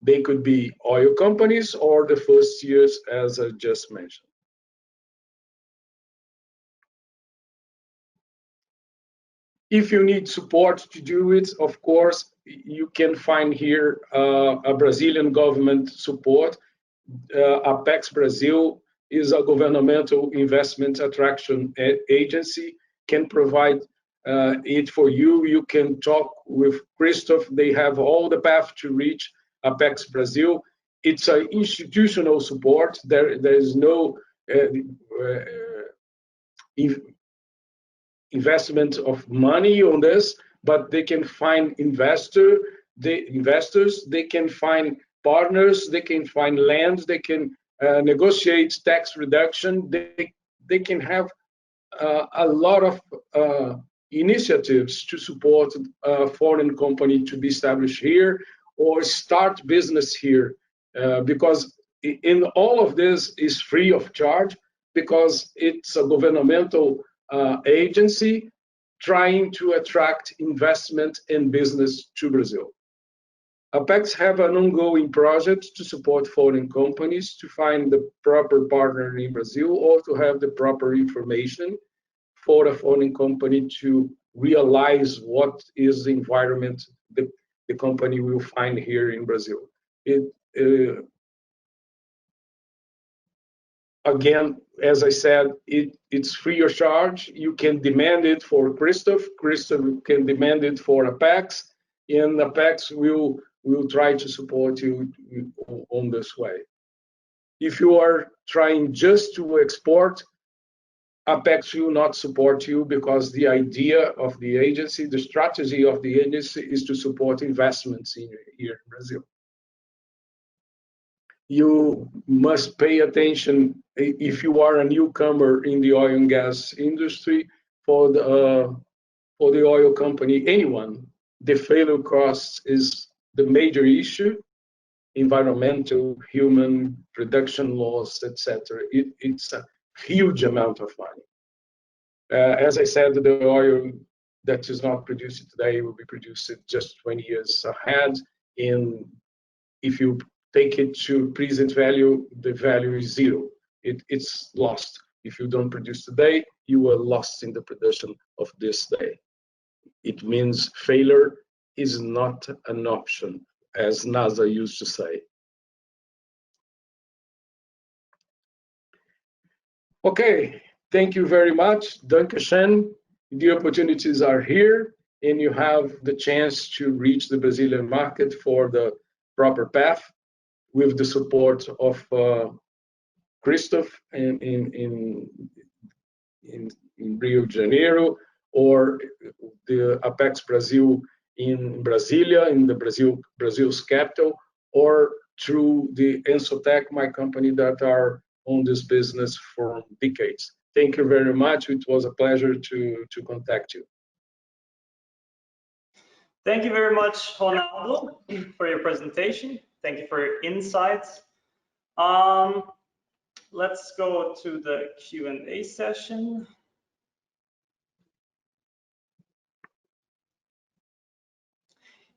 They could be oil companies or the first years, as I just mentioned. If you need support to do it, of course, you can find here a Brazilian government support. Apex Brazil is a governmental investment attraction agency, can provide it for you. You can talk with Christoph. They have all the path to reach Apex Brazil. It's an institutional support. There is no investment of money on this, but they can find investors, they can find partners, they can find land, they can negotiate tax reduction, they can have a lot of initiatives to support a foreign company to be established here or start business here, because in all of this is free of charge, because it's a governmental agency trying to attract investment and business to Brazil. Apex have an ongoing project to support foreign companies to find the proper partner in Brazil or to have the proper information for a foreign company to realize what is the environment the company will find here in Brazil. Again, as I said, it's free of charge. You can demand it for Christoph. Christoph can demand it for Apex, and Apex will try to support you on this way. If you are trying just to export, Apex will not support you, because the idea of the agency, the strategy of the agency is to support investments here in Brazil. You must pay attention if you are a newcomer in the oil and gas industry, for the oil company, anyone, the failure costs is the major issue. Environmental, human, production loss, etc. It's a huge amount of money. As I said, the oil that is not produced today will be produced just 20 years ahead. And if you take it to present value, the value is zero. It's lost. If you don't produce today, you are lost in the production of this day. It means failure is not an option, as NASA used to say. Okay, thank you very much. Dankeschön. The opportunities are here, and you have the chance to reach the Brazilian market for the proper path with the support of Christoph in Rio de Janeiro, or the Apex Brazil in Brasilia, in the Brazil's capital, or through the Ensotec, my company, that are on this business for decades. Thank you very much. It was a pleasure to contact you. Thank you very much, Ronaldo, for your presentation. Thank you for your insights. Let's go to the Q&A session.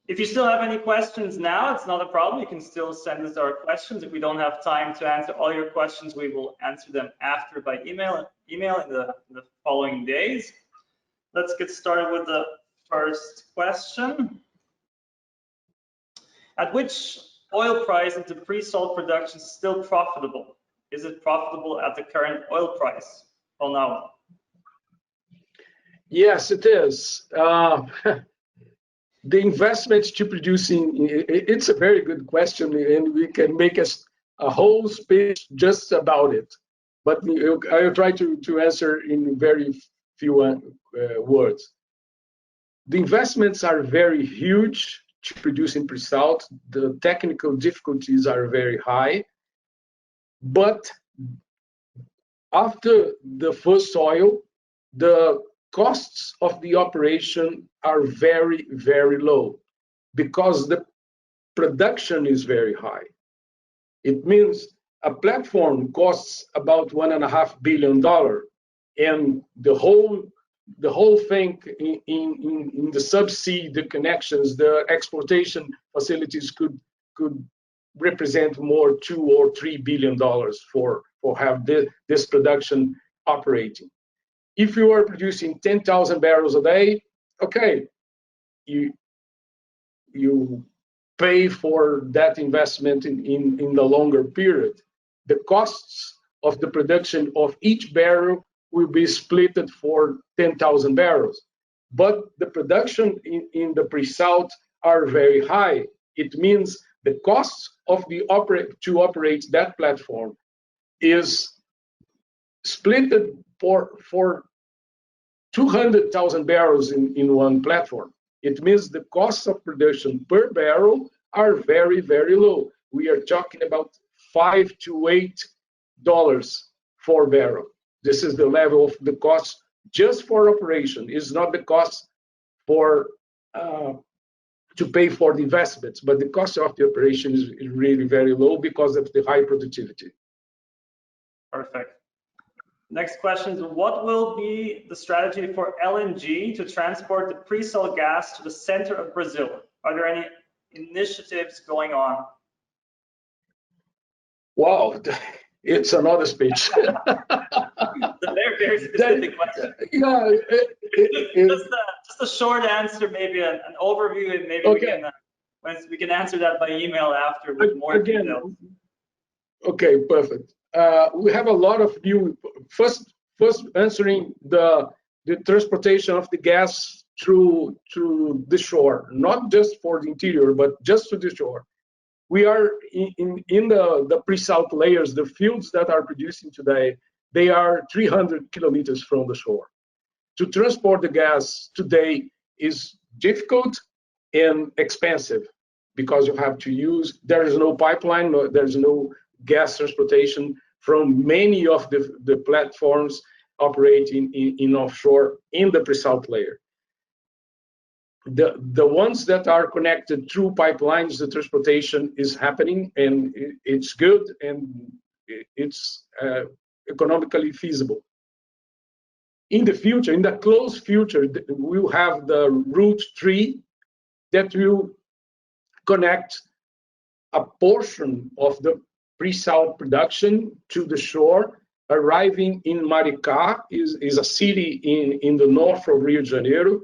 If you still have any questions now, it's not a problem. You can still send us our questions. If we don't have time to answer all your questions, we will answer them after by email in the following days. Let's get started with the first question. At which oil price is the pre-salt production still profitable? Is it profitable at the current oil price or now? Yes, it is. the investments to producing, it's a very good question, and we can make a whole speech just about it. But I'll try to answer in very few words. The investments are very huge to produce in pre-salt. The technical difficulties are very high. But after the first oil, the costs of the operation are very, very low because the production is very high. It means a platform costs about $1.5 billion, and the whole thing in the subsea, the connections, the exploitation facilities could represent more $2 or $3 billion for have this production operating. If you are producing 10,000 barrels a day, okay, you pay for that investment in the longer period. The costs of the production of each barrel will be split for 10,000 barrels. But the production in the pre-salt are very high. It means the costs of to operate that platform is split for 200,000 barrels in one platform. It means the costs of production per barrel are very, very low. We are talking about $5 to $8 for barrel. This is the level of the cost just for operation. It's not the cost for to pay for the investments, but the cost of the operation is really very low because of the high productivity. Perfect. Next question is, what will be the strategy for LNG to transport the pre-salt gas to the center of Brazil? Are there any initiatives going on? Wow, it's another speech. It's a very, very specific question. Yeah, just a short answer, maybe an overview, and maybe okay. we can answer that by email after with more details. Okay, perfect. We have a lot of new. First answering the transportation of the gas through the shore, not just for the interior, but just to the shore. We are in the pre-salt layers, the fields that are producing today, they are 300 kilometers from the shore. To transport the gas today is difficult and expensive because you have to use, there is no pipeline, there's no gas transportation from many of the platforms operating in offshore in the pre-salt layer. The ones that are connected through pipelines, the transportation is happening, and it's good, and it's economically feasible. In the future, in the close future, we'll have the Route 3 that will connect a portion of the pre-salt production to the shore, arriving in Maricá, is a city in the north of Rio de Janeiro,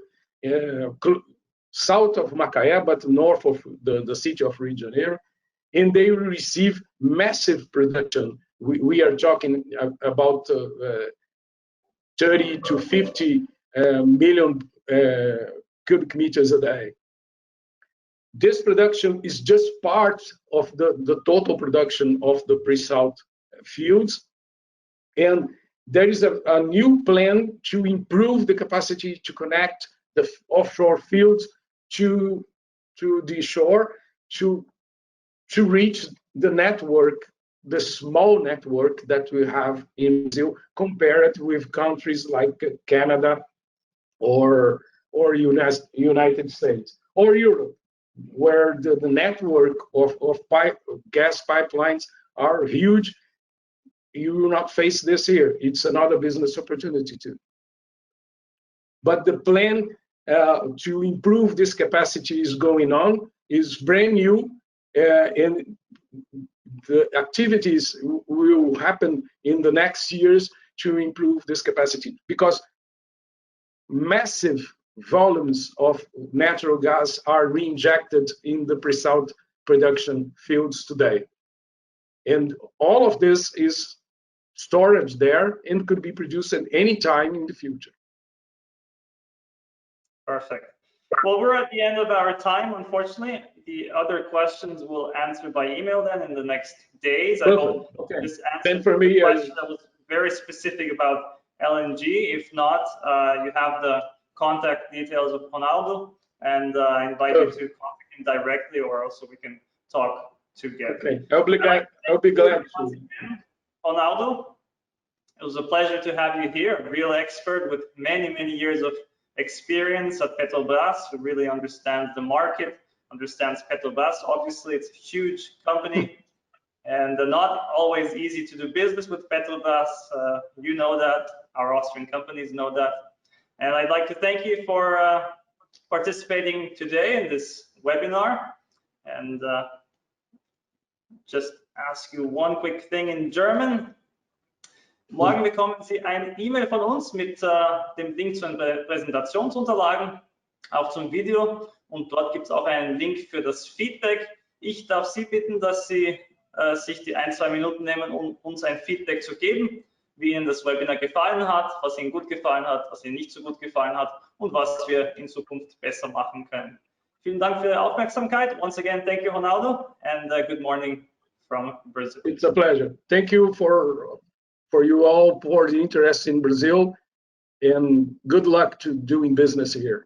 south of Macaé, but north of the city of Rio de Janeiro, and they will receive massive production. We are talking about 30 to 50 million cubic meters a day. This production is just part of the total production of the pre-salt fields, and there is a new plan to improve the capacity to connect the offshore fields to the shore to reach the network, the small network that we have in Brazil, compared with countries like Canada or United States or Europe, where the network of gas pipelines are huge. You will not face this here. It's another business opportunity too. But the plan to improve this capacity is going on, is brand new, and the activities will happen in the next years to improve this capacity, because massive volumes of natural gas are reinjected in the pre-salt production fields today. And all of this is storage there and could be produced at any time in the future. Perfect. Well, we're at the end of our time, unfortunately. The other questions we'll answer by email then in the next days. I hope this answers the question that was very specific about LNG. If not, you have the contact details of Ronaldo, and I invite you to contact him directly, or also we can talk together. Okay, I'll be glad to. Ronaldo, it was a pleasure to have you here, a real expert with many, many years of experience at Petrobras, who really understands the market, understands Petrobras. Obviously, it's a huge company and not always easy to do business with Petrobras. You know that, our Austrian companies know that. And I'd like to thank you for participating today in this webinar, and just ask you one quick thing in German. Morgen bekommen Sie ein E-Mail von uns mit dem Link zu den Präsentationsunterlagen, auch zum Video, und dort gibt es auch einen Link für das Feedback. Ich darf Sie bitten, dass Sie sich die 1-2 Minuten nehmen, um uns ein Feedback zu geben, wie Ihnen das Webinar gefallen hat, was Ihnen gut gefallen hat, was Ihnen nicht so gut gefallen hat und was wir in Zukunft besser machen können. Vielen Dank für Ihre Aufmerksamkeit. Once again, thank you, Ronaldo, and good morning from Brazil. It's a pleasure. Thank you for you all for the interest in Brazil, and good luck to doing business here.